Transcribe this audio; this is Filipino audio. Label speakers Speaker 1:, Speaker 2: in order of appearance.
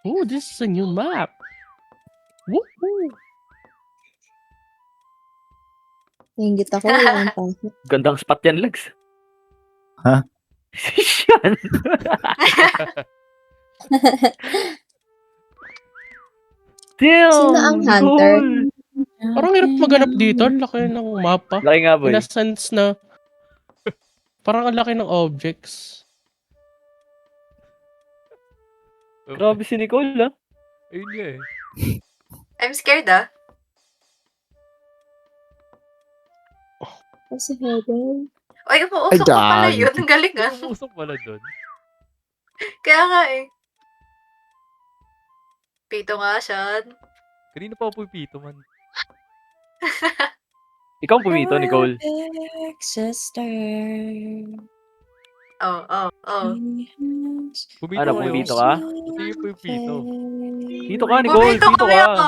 Speaker 1: Oh, this is a new map. Woohoo!
Speaker 2: Ingit ako, wala akong pasok.
Speaker 3: Gandang spot yan, Legs.
Speaker 4: Ha?
Speaker 3: Yan. Damn!
Speaker 2: Sino ang hunter?
Speaker 3: Goal!
Speaker 1: Parang hirap maganap dito. Ang laki ng mapa.
Speaker 3: Laki nga, boy.
Speaker 1: In a sense na parang ang laki ng objects.
Speaker 3: Grabe si Nicole, ah.
Speaker 5: Ayun nga eh.
Speaker 6: I'm scared ah.
Speaker 2: Kasi heaven.
Speaker 6: Ay, umuusok pa pala
Speaker 4: Ay,
Speaker 6: yun. Ang galing ah.
Speaker 5: Umusok pala doon.
Speaker 6: Kaya nga eh. Pito nga siya.
Speaker 5: Kanina pa ako pipito man.
Speaker 3: Ikaw ang pumito, Nicole.
Speaker 6: Oh, oh, oh.
Speaker 5: Pumito
Speaker 3: Ano,
Speaker 5: kayo.
Speaker 3: pumito ka?
Speaker 5: Hindi yung pipito.
Speaker 3: Dito ka, Nicole.
Speaker 6: Bumito
Speaker 3: Dito
Speaker 6: kami
Speaker 3: ka.
Speaker 6: ako.